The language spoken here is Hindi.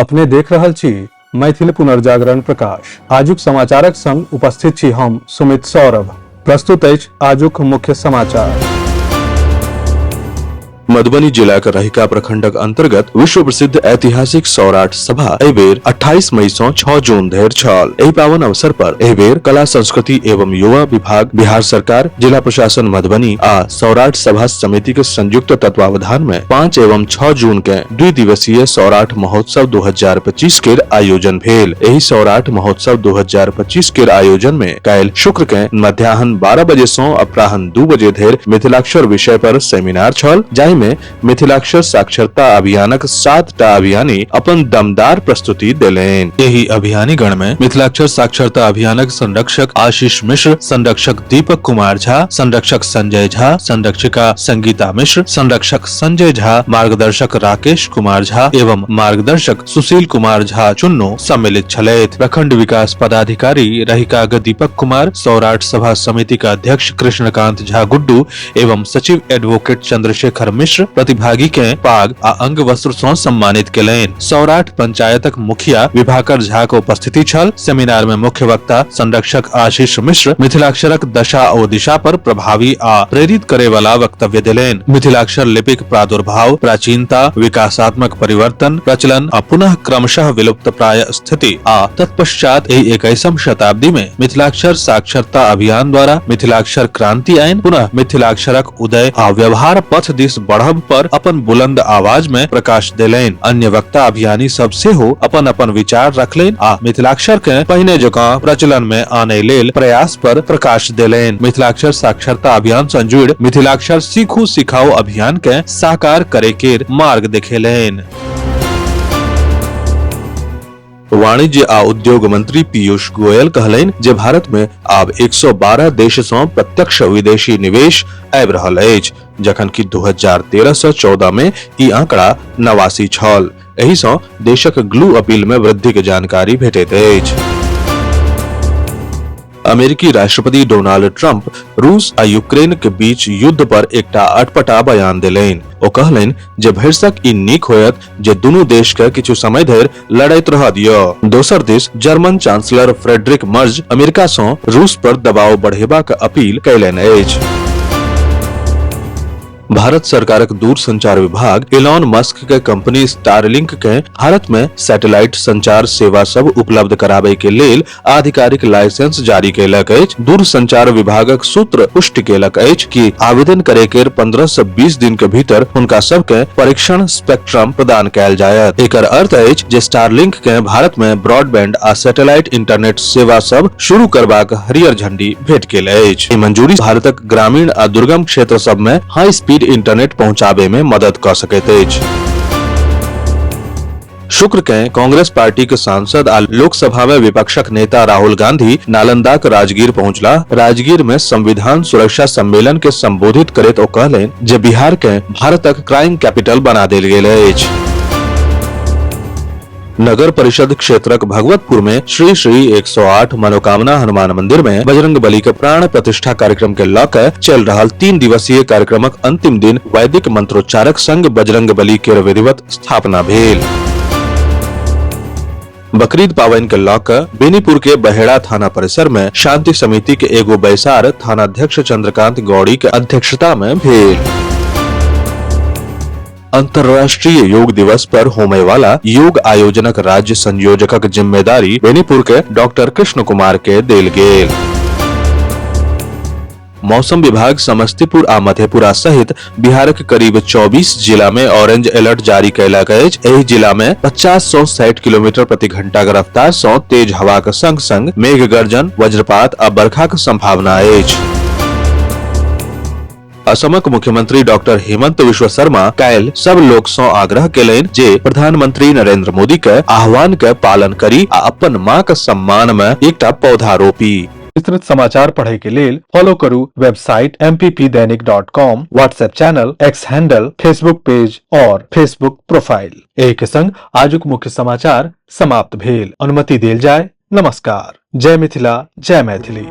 अपने देख रहल छी मैथिली पुनर्जागरण प्रकाश। आजुक समाचारक संग उपस्थित छी हम सुमित सौरभ। प्रस्तुत अछि आजुक मुख्य समाचार। मधुबनी जिलाक रहिका प्रखंडक अंतर्गत विश्व प्रसिद्ध ऐतिहासिक सौराठ सभा एहि बेर 28 मई सँ 6 जून धरि छल। एहि पावन अवसर पर एहि बेर कला संस्कृति एवं युवा विभाग, बिहार सरकार, जिला प्रशासन मधुबनी आ सौराठ सभा समिति के संयुक्त तत्वावधान में 5 एवं 6 जून के 2 दिवसीय सौराठ महोत्सव 2025 के आयोजन भेल। एहि सौराठ महोत्सव 2025 के आयोजन में काल्हि शुक्र के मध्याह्न 12 बजे सँ अपराह्न 2 बजे धरि मिथिलाक्षर विषय पर सेमिनार छल, जाहि में मिथिलाक्षर साक्षरता अभियानक 7 टा अभियानी अपन दमदार प्रस्तुति देलनि। एहि अभियानी गण में मिथिलाक्षर साक्षरता अभियानक संरक्षक आशीष मिश्र, संरक्षक दीपक कुमार झा, संरक्षक संजय झा, संरक्षिका संगीता मिश्र, संरक्षक संजय झा, मार्गदर्शक राकेश कुमार झा एवं मार्गदर्शक सुशील कुमार झा चुन्नो सम्मिलित छलैथ। प्रखंड विकास पदाधिकारी रहिका दीपक कुमार, सौराठ सभा समिति का अध्यक्ष कृष्णकांत झा गुड्डू एवं सचिव एडवोकेट चंद्रशेखर मिश्र प्रतिभागी के पाग आ अंग वस्त्र सँ सम्मानित केलनि। सौराठ पंचायतक मुखिया विभाकर झा के उपस्थिति छल। सेमिनार में मुख्य वक्ता संरक्षक आशीष मिश्र मिथिलाक्षरक दशा और दिशा पर प्रभावी आ प्रेरित करे वाला वक्तव्य देलनि। मिथिलाक्षर लिपिक प्रादुर्भाव, प्राचीनता, विकासात्मक परिवर्तन, प्रचलन आ पुनः क्रमशः विलुप्त प्राय स्थिति आ तत्पश्चात 21वीं शताब्दी में मिथिलाक्षर साक्षरता अभियान द्वारा मिथिलाक्षर क्रांति आइन, पुनः मिथिलाक्षरक उदय आ व्यवहार पथ दिस बढ़ब पर अपन बुलंद आवाज में प्रकाश देलनि। अन्य वक्ता अभियानी सब सेहो अपन अपन विचार रखलनि आ मिथिलाक्षर के पहिने जकां प्रचलन में आने लेल प्रयास पर प्रकाश देलनि। मिथिलाक्षर साक्षरता अभियान सँ जुड़ि मिथिलाक्षर सीखू सिखाओ अभियान के साकार करे के मार्ग देखेलनि। वाणिज्य आ उद्योग मंत्री पीयूष गोयल कहलनि जे भारत में आब 112 देश सँ प्रत्यक्ष विदेशी निवेश आबि रहल अछि, जखन कि 2013 सँ 14 में ई आंकड़ा 89 छल। एहि सँ देशक ग्लू अपील में वृद्धि के जानकारी भेटैत अछि। अमेरिकी राष्ट्रपति डोनाल्ड ट्रंप रूस आ यूक्रेन के बीच युद्ध पर एकटा अटपटा बयान देलनि। ओ कहलनि जे भरिसक ई नीक होयत जे दुनू देश के किछु समय धरि लड़ैत रह दिअ। दोसर this German chancellor Friedrich Merz America सँ रूस पर दबाव बढ़ेबाक अपील कयलनि अछि। भारत सरकारक दूरसंचार विभाग एलॉन मस्क के कंपनी स्टारलिंक के भारत में सैटेलाइट संचार सेवा सब उपलब्ध कराबे के लेल आधिकारिक लाइसेंस जारी केलक अछि। दूरसंचार विभागक सूत्र पुष्टि केलक अछि कि आवेदन करे के 15 से 20 दिन के भीतर हुनका सब के परीक्षण स्पेक्ट्रम प्रदान कयल जायत। एकर अर्थ अछि जे स्टारलिंक के भारत में ब्रॉडबैंड आ सैटेलाइट इंटरनेट सेवा सब शुरू करबाक हरियर झंडी भेट गेल अछि। ई मंजूरी भारतक ग्रामीण आ दुर्गम क्षेत्र सब में हाई स्पीड इंटरनेट पहुंचाबे में मदद कर सकैत अछि। शुक्र के कांग्रेस पार्टी के सांसद आ लोकसभा में विपक्षक नेता राहुल गांधी नालंदा के राजगीर पहुंचला। राजगीर में संविधान सुरक्षा सम्मेलन के संबोधित करैत ओ कहलनि जे बिहार के भारतक क्राइम कैपिटल बना देल गेल अछि। नगर परिषद क्षेत्रक भगवतपुर में श्री श्री 108 मनोकामना हनुमान मंदिर में बजरंग बली के प्राण प्रतिष्ठा कार्यक्रम के लऽ के चल रहल 3 दिवसीय कार्यक्रमक अंतिम दिन वैदिक मंत्रोच्चारक संग बजरंग बली के विधिवत स्थापना भेल। बकरीद पावनि के लऽ के बेनीपुर के बहेड़ा थाना परिसर में शांति समिति के एगो बैसार थानाध्यक्ष चंद्रकांत गौड़ी के अध्यक्षता में भेल। अंतर्राष्ट्रीय योग दिवस पर होने वाला योग आयोजनक राज्य संयोजकक जिम्मेदारी बेनीपुर के डॉक्टर कृष्ण कुमार के देल गेल। मौसम विभाग समस्तीपुर आ मधेपुरा सहित बिहारक करीब 24 जिला में ऑरेंज अलर्ट जारी कयलक अछि। एहि जिला में 50 सँ 60 किलोमीटर प्रति घंटा के रफ्तार सँ तेज हवा के संग संग मेघ गर्जन, वज्रपात आ बरखा के संभावना अछि। असमक मुख्यमंत्री डॉक्टर हेमंत विश्व शर्मा काल्हि सब लोक सँ आग्रह केलनि जे प्रधानमंत्री नरेंद्र मोदी के आह्वान के पालन करी आ अपन मां के सम्मान में एकटा पौधा रोपी। विस्तृत समाचार पढ़े के लेल फॉलो करू website mppdainik.com, WhatsApp channel, x handle, Facebook page और फेसबुक प्रोफाइल। एक संग आजुक मुख्य समाचार समाप्त भेल। अनुमति देल जाय। नमस्कार। जय मिथिला, जय मैथिली।